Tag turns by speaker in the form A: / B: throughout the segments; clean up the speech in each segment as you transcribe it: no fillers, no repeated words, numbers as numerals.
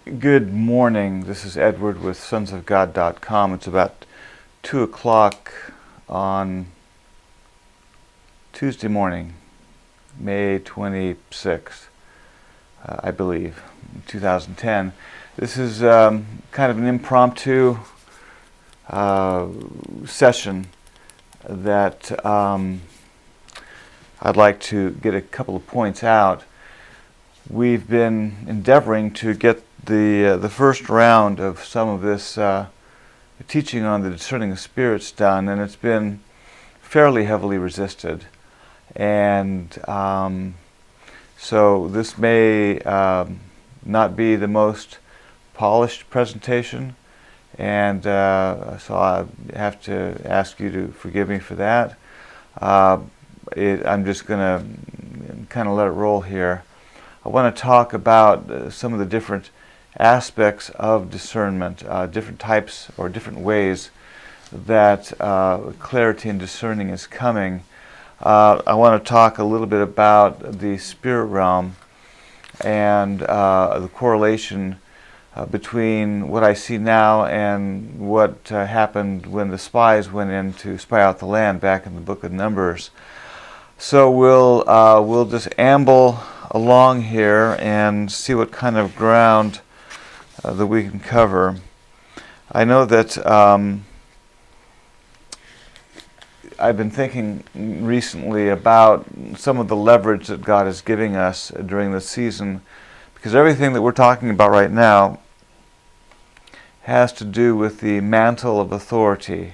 A: Good morning. This is Edward with sonsofgod.com. It's about 2 o'clock on Tuesday morning, May 26th, I believe, 2010. This is kind of an impromptu session that I'd like to get a couple of points out. We've been endeavoring to get the first round of some of this teaching on the discerning of spirits done, and it's been fairly heavily resisted. And so this may not be the most polished presentation, and so I have to ask you to forgive me for that. I'm just going to kind of let it roll here. I want to talk about some of the different aspects of discernment, different types or different ways that clarity and discerning is coming. I want to talk a little bit about the spirit realm and the correlation between what I see now and what happened when the spies went in to spy out the land back in the book of Numbers. So we'll just amble along here and see what kind of ground that we can cover. I know that I've been thinking recently about some of the leverage that God is giving us during this season, because everything that we're talking about right now has to do with the mantle of authority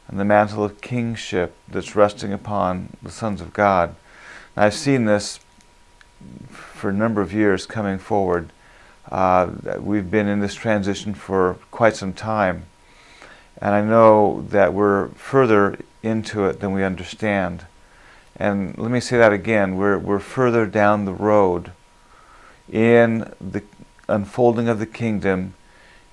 A: and the mantle of kingship that's resting upon the sons of God. And I've seen this for a number of years coming forward. We've been in this transition for quite some time, and I know that we're further into it than we understand. And let me say that again, we're further down the road in the unfolding of the kingdom,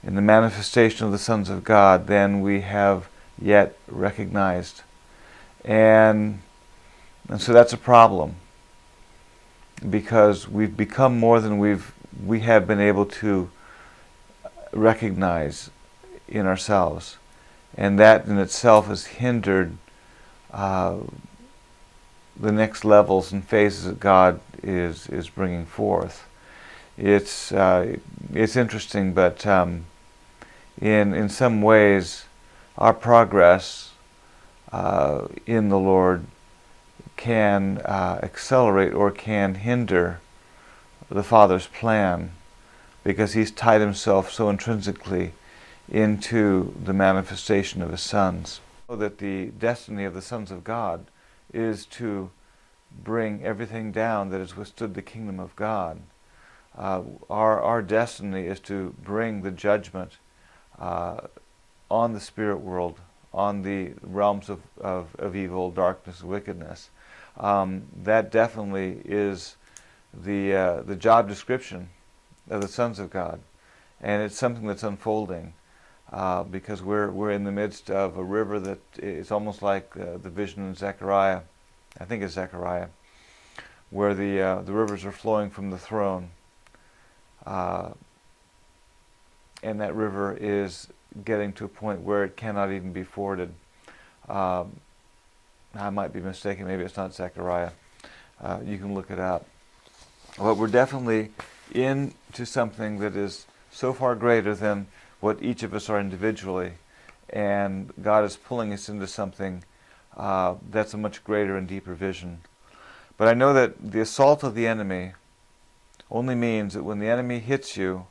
A: in the manifestation of the sons of God, than we have yet recognized. And so that's a problem, because we've become more than we have been able to recognize in ourselves, and that in itself has hindered the next levels and phases that God is bringing forth. It's interesting, but in some ways, our progress in the Lord can accelerate or can hinder the Father's plan, because He's tied Himself so intrinsically into the manifestation of His sons. So that the destiny of the sons of God is to bring everything down that has withstood the kingdom of God. Our destiny is to bring the judgment on the spirit world, on the realms of evil, darkness, and wickedness. That definitely is the job description of the sons of God, and it's something that's unfolding because we're in the midst of a river that is almost like the vision in Zechariah. I think it's Zechariah, where the rivers are flowing from the throne, and that river is getting to a point where it cannot even be forded. I might be mistaken. Maybe it's not Zechariah. You can look it up. But we're definitely into something that is so far greater than what each of us are individually, and God is pulling us into something that's a much greater and deeper vision. But I know that the assault of the enemy only means that when the enemy hits you,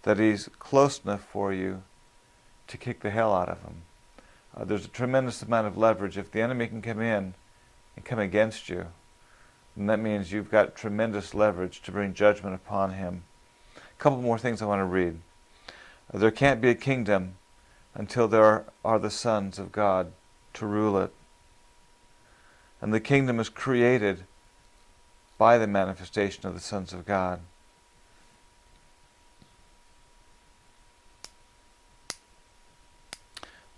A: that he's close enough for you to kick the hell out of him. There's a tremendous amount of leverage. If the enemy can come in and come against you, then that means you've got tremendous leverage to bring judgment upon him. A couple more things I want to read. There can't be a kingdom until there are the sons of God to rule it. And the kingdom is created by the manifestation of the sons of God.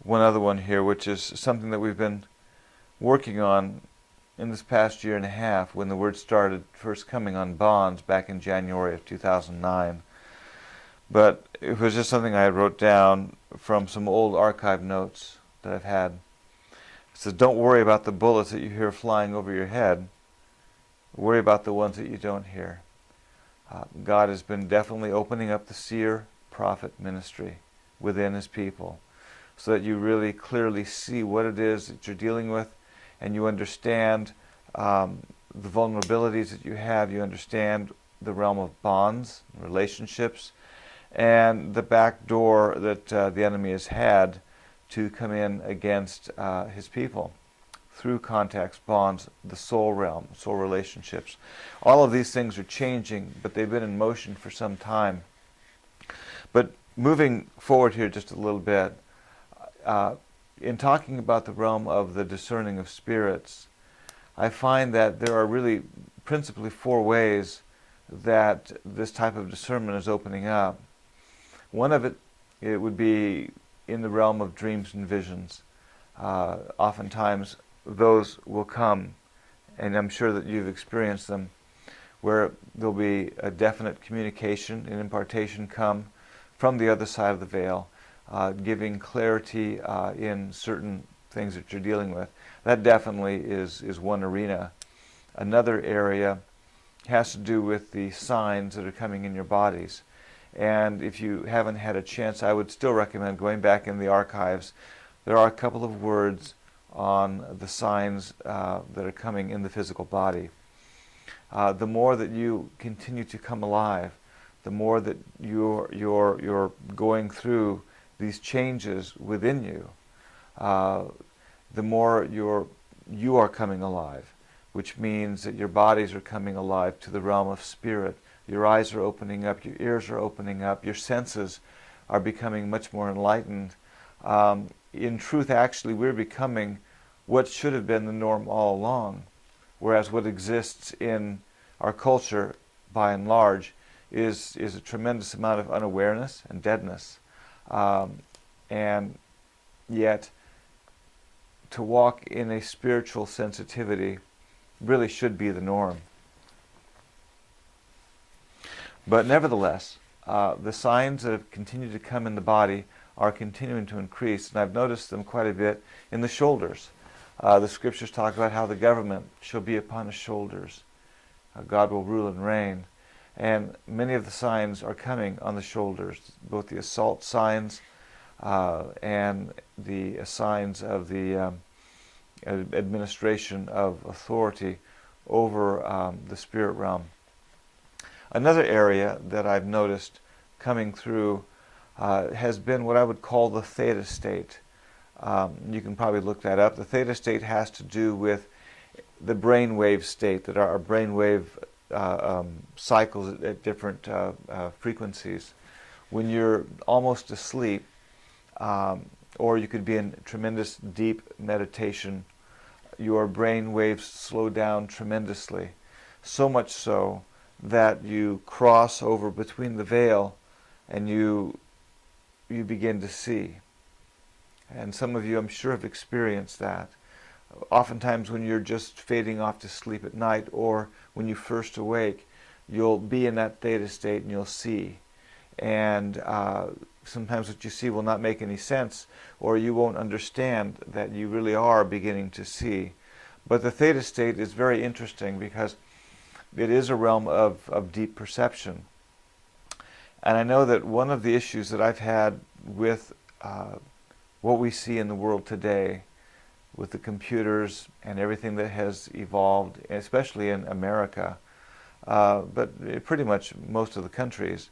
A: One other one here, which is something that we've been working on in this past year and a half, when the word started first coming on bonds back in January of 2009. But it was just something I wrote down from some old archive notes that I've had. It says, don't worry about the bullets that you hear flying over your head. Worry about the ones that you don't hear. God has been definitely opening up the seer prophet ministry within his people so that you really clearly see what it is that you're dealing with, and you understand the vulnerabilities that you have. You understand the realm of bonds, relationships, and the back door that the enemy has had to come in against his people through contacts, bonds, the soul realm, soul relationships. All of these things are changing, but they've been in motion for some time. But moving forward here just a little bit, in talking about the realm of the discerning of spirits, I find that there are really principally four ways that this type of discernment is opening up. One of it would be in the realm of dreams and visions. Oftentimes those will come, and I'm sure that you've experienced them, where there'll be a definite communication and impartation come from the other side of the veil, giving clarity in certain things that you're dealing with. That definitely is one arena. Another area has to do with the signs that are coming in your bodies. And if you haven't had a chance, I would still recommend going back in the archives. There are a couple of words on the signs that are coming in the physical body. The more that you continue to come alive, the more that you're going through these changes within you, the more you are coming alive, which means that your bodies are coming alive to the realm of spirit. Your eyes are opening up, your ears are opening up, your senses are becoming much more enlightened. In truth, actually, we're becoming what should have been the norm all along, whereas what exists in our culture, by and large, is a tremendous amount of unawareness and deadness. And yet, to walk in a spiritual sensitivity really should be the norm. But nevertheless, the signs that have continued to come in the body are continuing to increase, and I've noticed them quite a bit in the shoulders. The scriptures talk about how the government shall be upon his shoulders. God will rule and reign. And many of the signs are coming on the shoulders, both the assault signs and the signs of the administration of authority over the spirit realm. Another area that I've noticed coming through has been what I would call the theta state. You can probably look that up. The theta state has to do with the brainwave state, that our brainwave cycles at different frequencies. When you're almost asleep, or you could be in tremendous deep meditation, your brain waves slow down tremendously, so much so that you cross over between the veil and you begin to see. And some of you, I'm sure, have experienced that. Oftentimes when you're just fading off to sleep at night, or when you first awake, you'll be in that theta state and you'll see. And sometimes what you see will not make any sense, or you won't understand that you really are beginning to see. But the theta state is very interesting because it is a realm of deep perception. And I know that one of the issues that I've had with what we see in the world today, with the computers and everything that has evolved, especially in America, but pretty much most of the countries,